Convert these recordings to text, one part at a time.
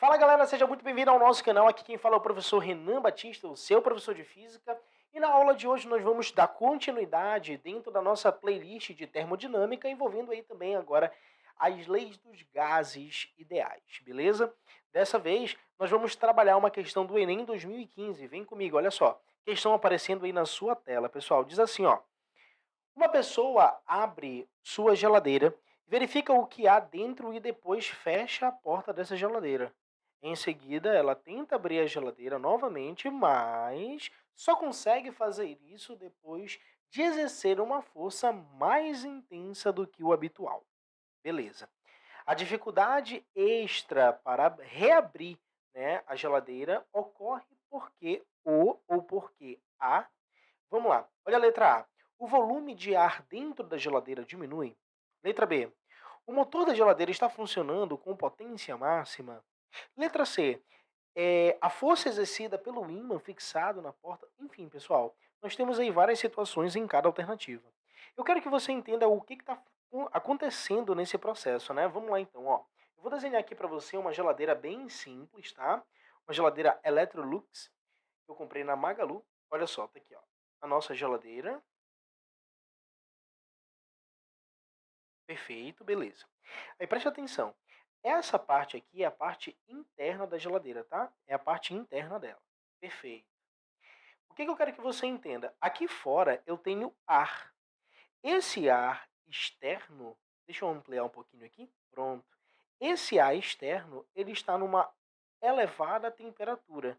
Fala galera, seja muito bem-vindo ao nosso canal. Aqui quem fala é o professor Renan Batista, o seu professor de física. E na aula de hoje nós vamos dar continuidade dentro da nossa playlist de termodinâmica, envolvendo aí também agora as leis dos gases ideais, beleza? Dessa vez nós vamos trabalhar uma questão do Enem 2015. Vem comigo, olha só. Questão aparecendo aí na sua tela, pessoal. Diz assim, ó: uma pessoa abre sua geladeira, verifica o que há dentro e depois fecha a porta dessa geladeira. Em seguida, ela tenta abrir a geladeira novamente, mas só consegue fazer isso depois de exercer uma força mais intensa do que o habitual. Beleza. A dificuldade extra para reabrir, né, a geladeira ocorre porque o ou porque a. Vamos lá. Olha a letra A. O volume de ar dentro da geladeira diminui. Letra B. O motor da geladeira está funcionando com potência máxima. Letra C. A força exercida pelo ímã fixado na porta. Enfim, pessoal, nós temos aí várias situações em cada alternativa. Eu quero que você entenda o que está acontecendo nesse processo, né? Vamos lá então, ó. Eu vou desenhar aqui para você uma geladeira bem simples, tá? Uma geladeira Electrolux que eu comprei na Magalu. Olha só, tá aqui, ó, a nossa geladeira. Perfeito, beleza. Aí preste atenção. Essa parte aqui é a parte interna da geladeira, tá? É a parte interna dela. Perfeito. O que eu quero que você entenda? Aqui fora eu tenho ar. Esse ar externo, deixa eu ampliar um pouquinho aqui. Pronto. Esse ar externo, ele está numa elevada temperatura.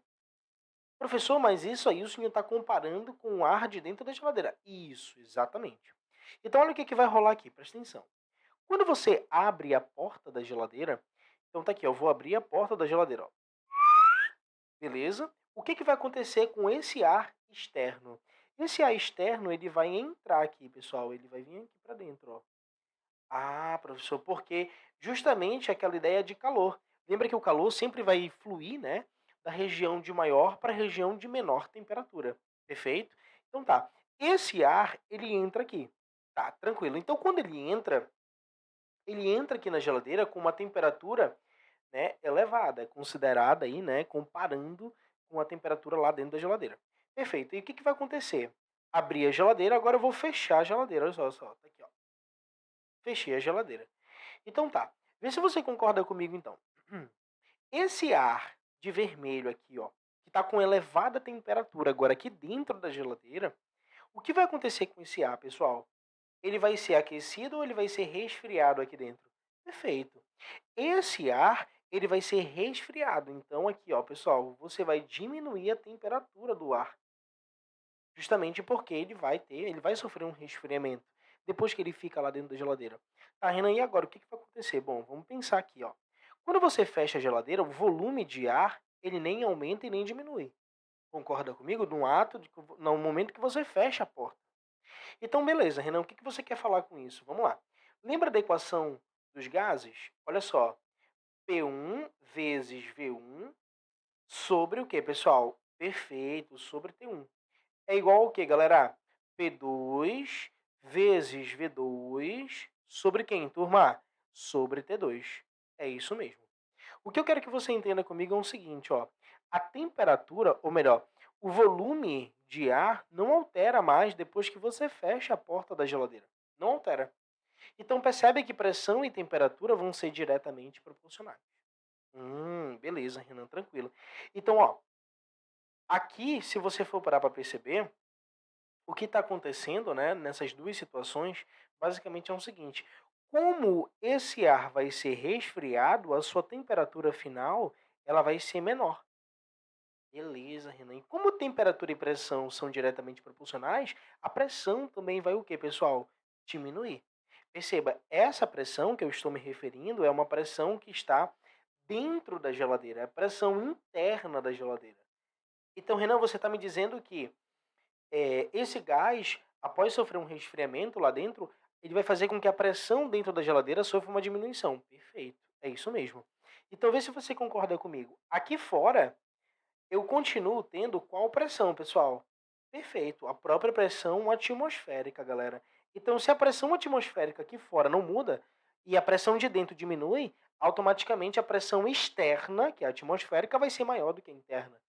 Professor, mas isso aí o senhor está comparando com o ar de dentro da geladeira. Isso, exatamente. Então olha o que vai rolar aqui, presta atenção. Quando você abre a porta da geladeira, então tá aqui, ó, eu vou abrir a porta da geladeira, ó. Beleza? O que vai acontecer com esse ar externo? Esse ar externo, ele vai entrar aqui, pessoal, ele vai vir aqui para dentro, ó. Ah, professor, porque justamente aquela ideia de calor. Lembra que o calor sempre vai fluir, né, da região de maior para a região de menor temperatura, perfeito? Então tá, esse ar, ele entra aqui, tá, tranquilo. Então quando ele entra aqui na geladeira com uma temperatura, né, elevada, é considerada aí, né, comparando com a temperatura lá dentro da geladeira. Perfeito. E o que vai acontecer? Abri a geladeira, agora eu vou fechar a geladeira. Olha só, tá aqui, ó. Fechei a geladeira. Então tá. Vê se você concorda comigo então. Esse ar de vermelho aqui, ó, que está com elevada temperatura agora aqui dentro da geladeira, o que vai acontecer com esse ar, pessoal? Ele vai ser aquecido ou ele vai ser resfriado aqui dentro? Perfeito. Esse ar, ele vai ser resfriado. Então aqui, ó, pessoal, você vai diminuir a temperatura do ar, justamente porque ele vai sofrer um resfriamento depois que ele fica lá dentro da geladeira. Tá, Renan, e agora o que vai acontecer? Bom, vamos pensar aqui, ó. Quando você fecha a geladeira, o volume de ar, ele nem aumenta e nem diminui. Concorda comigo? No momento que você fecha a porta. Então, beleza, Renan, o que você quer falar com isso? Vamos lá. Lembra da equação dos gases? Olha só, P1 vezes V1 sobre o que, pessoal? Perfeito, sobre T1. É igual ao que, galera? P2 vezes V2 sobre quem, turma? Sobre T2. É isso mesmo. O que eu quero que você entenda comigo é o seguinte, ó. A temperatura, ou melhor, o volume de ar não altera mais depois que você fecha a porta da geladeira. Não altera. Então percebe que pressão e temperatura vão ser diretamente proporcionais. Beleza, Renan, tranquilo. Então, ó, aqui, se você for parar para perceber, o que está acontecendo, né, nessas duas situações, basicamente é o seguinte: como esse ar vai ser resfriado, a sua temperatura final ela vai ser menor. Beleza, Renan. E como temperatura e pressão são diretamente proporcionais, a pressão também vai o quê, pessoal? Diminuir. Perceba, essa pressão que eu estou me referindo é uma pressão que está dentro da geladeira, é a pressão interna da geladeira. Então, Renan, você está me dizendo que esse gás, após sofrer um resfriamento lá dentro, ele vai fazer com que a pressão dentro da geladeira sofra uma diminuição. Perfeito, é isso mesmo. Então, vê se você concorda comigo. Aqui fora, eu continuo tendo qual pressão, pessoal? Perfeito, a própria pressão atmosférica, galera. Então, se a pressão atmosférica aqui fora não muda e a pressão de dentro diminui, automaticamente a pressão externa, que é a atmosférica, vai ser maior do que a interna.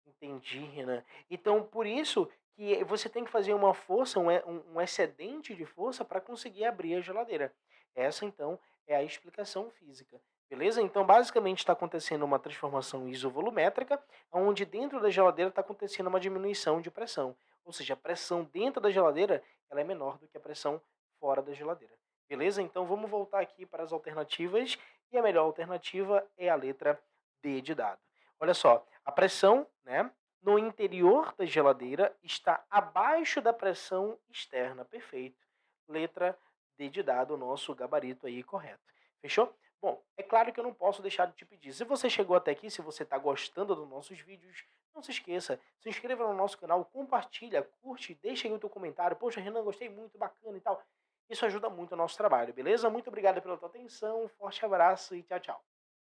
Entendi, Renan. Então, por isso que você tem que fazer uma força, um excedente de força para conseguir abrir a geladeira. Essa, então, é a explicação física. Beleza? Então, basicamente, está acontecendo uma transformação isovolumétrica, onde dentro da geladeira está acontecendo uma diminuição de pressão. Ou seja, a pressão dentro da geladeira ela é menor do que a pressão fora da geladeira. Beleza? Então, vamos voltar aqui para as alternativas. E a melhor alternativa é a letra D de dado. Olha só, a pressão, né, no interior da geladeira está abaixo da pressão externa. Perfeito. Letra D de dado, o nosso gabarito aí correto. Fechou? Bom, é claro que eu não posso deixar de te pedir. Se você chegou até aqui, se você está gostando dos nossos vídeos, não se esqueça, se inscreva no nosso canal, compartilha, curte, deixa aí o teu comentário. Poxa, Renan, gostei muito, bacana e tal. Isso ajuda muito o nosso trabalho, beleza? Muito obrigado pela tua atenção, um forte abraço e tchau, tchau.